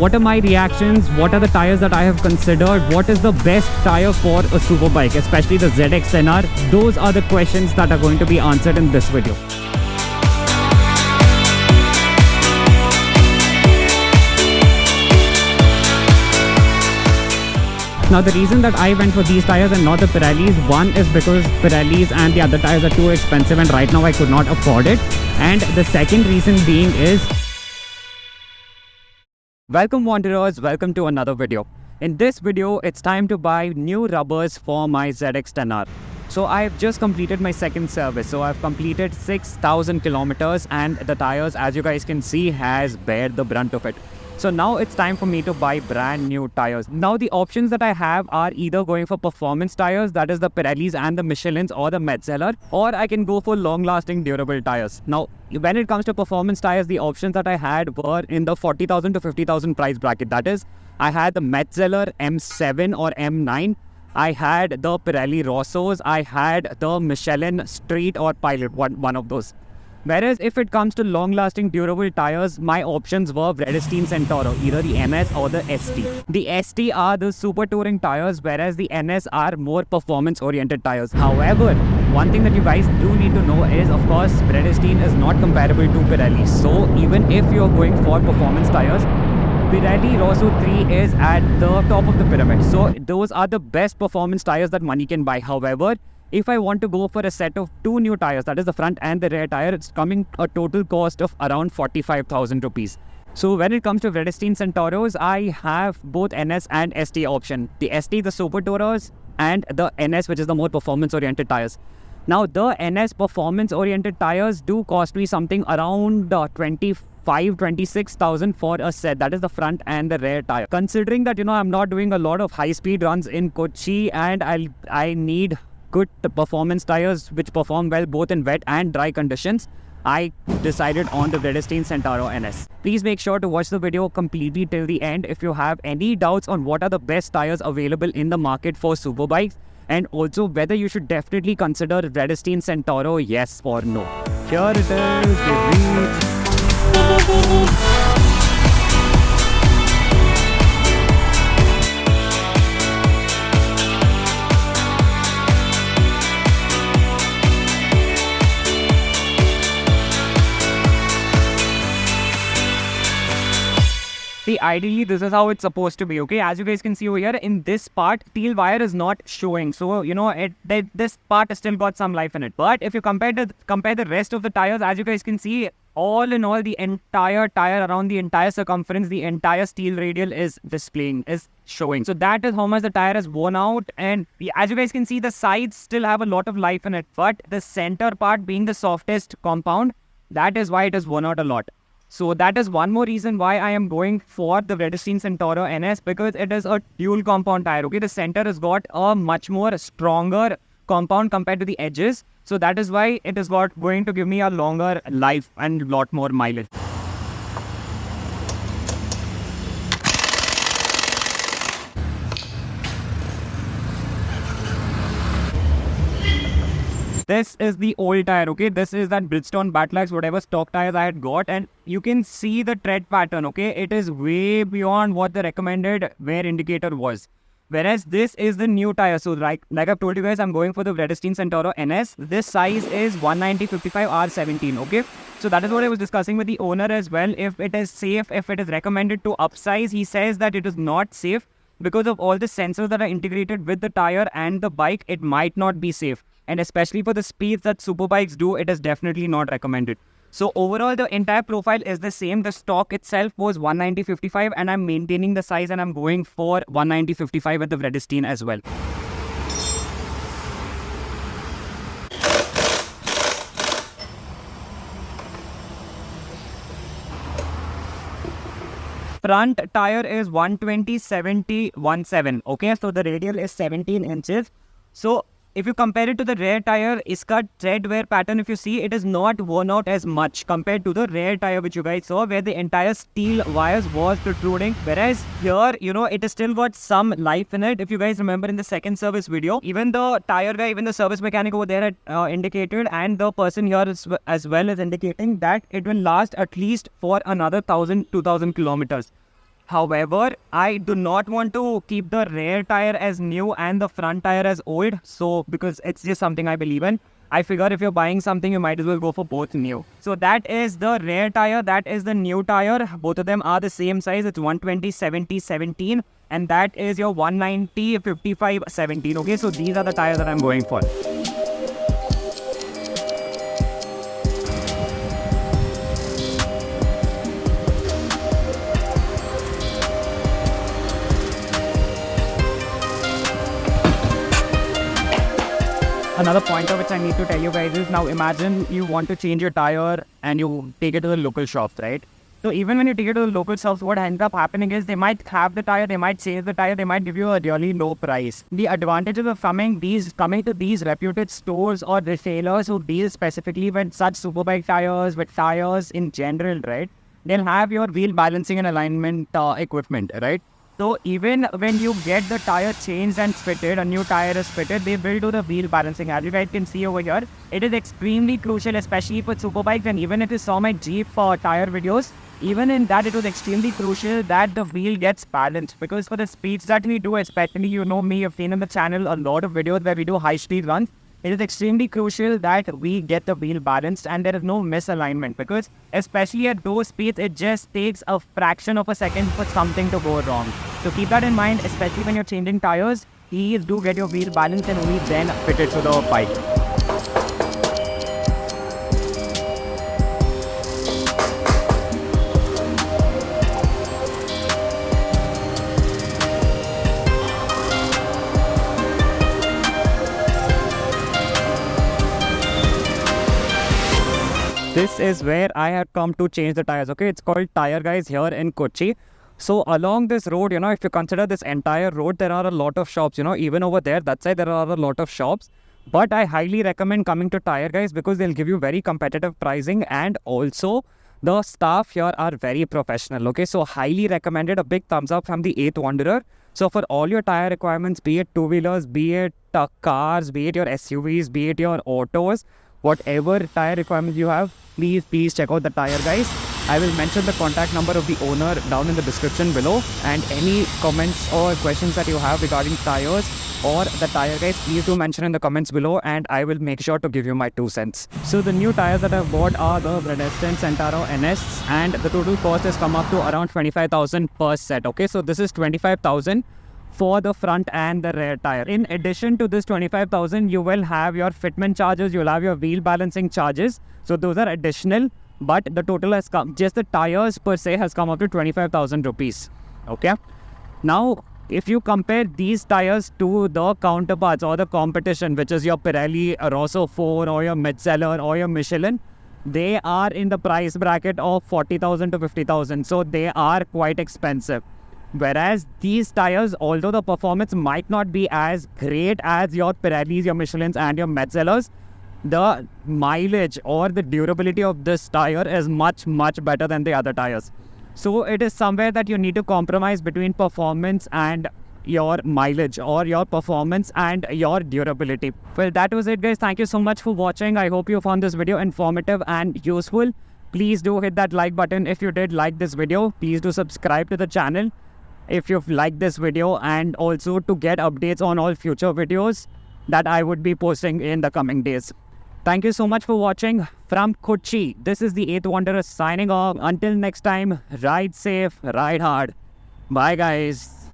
what are my reactions, what are the tires that I have considered, what is the best tire for a superbike, especially the ZX10R. Those are the questions that are going to be answered in this video. Now the reason that I went for these tires and not the Pirellis, one is because Pirellis and the other tires are too expensive and right now I could not afford it. And the second reason being is, welcome wanderers, welcome to another video. In this video, it's time to buy new rubbers for my ZX10R. So I've just completed my second service. So I've completed 6,000 kilometers and the tires, as you guys can see, has bared the brunt of it. So now it's time for me to buy brand new tires. Now the options that I have are either going for performance tires, that is the Pirellis and the Michelins or the Metzeler, or I can go for long-lasting durable tires. Now when it comes to performance tires, the options that I had were in the 40,000 to 50,000 price bracket. That is, I had the Metzeler M7 or M9. I had the Pirelli Rossos. I had the Michelin Street or Pilot, one of those. Whereas if it comes to long-lasting durable tires, my options were Vredestein Centauro, either the NS or the ST. The ST are the super touring tires, whereas the NS are more performance-oriented tires. However, one thing that you guys do need to know is, of course, Vredestein is not comparable to Pirelli. So even if you're going for performance tires, Pirelli Rosso 3 is at the top of the pyramid. So those are the best performance tires that money can buy. However, if I want to go for a set of two new tires, that is the front and the rear tire, it's coming a total cost of around 45,000 rupees. So when it comes to Vredestein Centauros, I have both NS and ST option. The ST, the Super Tourers, and the NS, which is the more performance-oriented tires. Now the NS performance-oriented tires do cost me something around 26,000 for a set. That is the front and the rear tire. Considering that, I'm not doing a lot of high-speed runs in Kochi and I need good performance tires which perform well both in wet and dry conditions, I decided on the Vredestein Centauro NS. Please make sure to watch the video completely till the end if you have any doubts on what are the best tires available in the market for superbikes, and also whether you should definitely consider Vredestein Centauro, yes or no. Here it is, we reach. See, ideally, this is how it's supposed to be, okay? As you guys can see over here, in this part, steel wire is not showing. So, this part has still got some life in it. But if you compare the rest of the tires, as you guys can see, all in all, the entire tire around the entire circumference, the entire steel radial is showing. So that is how much the tire has worn out. And as you guys can see, the sides still have a lot of life in it. But the center part being the softest compound, that is why it has worn out a lot. So that is one more reason why I am going for the Vredestein Centauro NS, because it is a dual compound tire, okay? The center has got a much more stronger compound compared to the edges. So that is why it is going to give me a longer life and a lot more mileage. This is the old tire, okay? This is that Bridgestone Battlax, whatever stock tires I had got, and you can see the tread pattern, okay? It is way beyond what the recommended wear indicator was. Whereas this is the new tire. So like I've told you guys, I'm going for the Vredestein Centauro NS. This size is 190/55 R17, okay? So that is what I was discussing with the owner as well. If it is safe, if it is recommended to upsize, he says that it is not safe because of all the sensors that are integrated with the tire and the bike. It might not be safe. And especially for the speeds that superbikes do, it is definitely not recommended. So overall, the entire profile is the same. The stock itself was 190/55 and I'm maintaining the size and I'm going for 190/55 with the Vredestein as well. Front tire is 120/70/17. Okay, so the radial is 17 inches. So if you compare it to the rear tire, iska tread wear pattern, if you see, it is not worn out as much compared to the rear tire which you guys saw, where the entire steel wires was protruding. Whereas here, it has still got some life in it. If you guys remember in the second service video, even the tire guy, even the service mechanic over there had indicated, and the person here as well is indicating that it will last at least for another 1,000-2,000 kilometers. However, I do not want to keep the rear tire as new and the front tire as old. So, because it's just something I believe in, I figure if you're buying something, you might as well go for both new. So that is the rear tire, that is the new tire. Both of them are the same size. It's 120, 70, 17. And that is your 190, 55, 17. Okay, so these are the tires that I'm going for. Another pointer which I need to tell you guys is, now imagine you want to change your tire and you take it to the local shop, right? So even when you take it to the local shops, what ends up happening is they might have the tire, they might change the tire, they might give you a really low price. The advantages of coming to these reputed stores or retailers who deal specifically with such superbike tires, with tires in general, right? They'll have your wheel balancing and alignment equipment, right? So even when you get the tire changed and fitted, a new tire is fitted, they will do the wheel balancing. As you guys can see over here, it is extremely crucial, especially for superbikes. And even if you saw my Jeep tire videos, even in that, it was extremely crucial that the wheel gets balanced. Because for the speeds that we do, especially, you know me, you've seen on the channel a lot of videos where we do high speed runs. It is extremely crucial that we get the wheel balanced and there is no misalignment, because especially at those speeds, it just takes a fraction of a second for something to go wrong. So keep that in mind, especially when you're changing tires. Please do get your wheel balanced and only then fit it to the bike. This is where I have come to change the tires. Okay, it's called Tire Guys here in Kochi. So along this road, you know, if you consider this entire road, there are a lot of shops, you know, even over there, that side, there are a lot of shops. But I highly recommend coming to Tire Guys because they'll give you very competitive pricing, and also the staff here are very professional. Okay, so highly recommended. A big thumbs up from the 8th Wanderer. So for all your tire requirements, be it two-wheelers, be it cars, be it your SUVs, be it your autos, whatever tire requirements you have, please check out the Tire Guys. I will mention the contact number of the owner down in the description below, and any comments or questions that you have regarding tires or the Tire Guys, please do mention in the comments below and I will make sure to give you my 2 cents. So the new tires that I've bought are the Bridgestone Centauro NS, and the total cost has come up to around 25,000 per set. Okay, so this is 25,000 for the front and the rear tire. In addition to this 25,000, you will have your fitment charges, you'll have your wheel balancing charges. So those are additional, but the total has come, just the tires per se has come up to 25,000 rupees. Okay. Now, if you compare these tires to the counterparts or the competition, which is your Pirelli Rosso 4 or your Metzeler or your Michelin, they are in the price bracket of 40,000 to 50,000. So they are quite expensive. Whereas these tires, although the performance might not be as great as your Pirellis, your Michelins and your Metzelers, the mileage or the durability of this tire is much better than the other tires. So it is somewhere that you need to compromise between performance and your mileage, or your performance and your durability. Well, that was it, guys. Thank you so much for watching. I hope you found this video informative and useful. Please do hit that like button if you did like this video. Please do subscribe to the channel if you've liked this video, and also to get updates on all future videos that I would be posting in the coming days. Thank you so much for watching from Kochi. This is the 8th Wanderer signing off. Until next time, ride safe, ride hard. Bye guys.